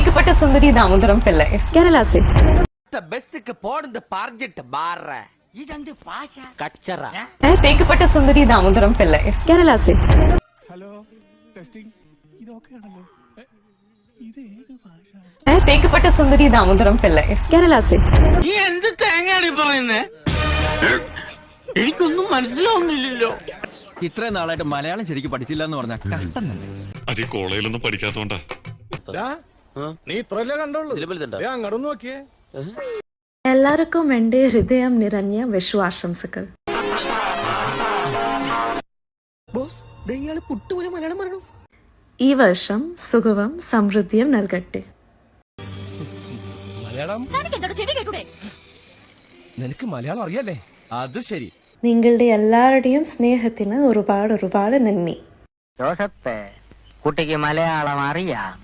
തേക്കപ്പെട്ട സുന്ദരി ദാമോദരം പിള്ളை കേരള സെ ബസ്ക്ക് പോടുന്നത് പറഞ്ഞിട്ട് ബാറ ഇതെന്ത് ഭാഷ കച്ചറ തേക്കപ്പെട്ട സുന്ദരി ദാമോദരം പിള്ളை കേരള സെ ഹലോ ടെസ്റ്റിംഗ് ഇതൊക്കെയാണല്ലോ ഇത് ഏത് ഭാഷ തേക്കപ്പെട്ട സുന്ദരി ദാമോദരം പിള്ളை കേരള സെ നീ എന്ത് തേങ്ങയാണ് പറയുന്നേ എനിക്കൊന്നും മനസ്സിലാവുന്നില്ലല്ലോ ഇത്രയും നാളായിട്ട് മലയാളം ശരിക്കും പഠിച്ചില്ല എന്ന് പറഞ്ഞാൽ കഷ്ടന്നല്ലേ. അത് ഈ കോളേജിലൊന്നും പഠിക്കാത്തോണ്ടാ. നീ ഇത്രല്ലേ കണ്ടോളൂ അങ്ങോട്ട് നോക്കിയേ എല്ലാവർക്കും എൻ്റെ ഹൃദയം നിറഞ്ഞ വിശ്വാസംസകൾ. ഈ വർഷം സുഖവും സമൃദ്ധിയും നൽകട്ടെ. മലയാളം നിനക്ക് മലയാളം അറിയാലേ? അത് ശരി. നിങ്ങളുടെ എല്ലാവരുടെയും സ്നേഹത്തിന് ഒരുപാട് ഒരുപാട് നന്ദി. ജോസഫ് കുട്ടിക്ക് മലയാളം അറിയാം.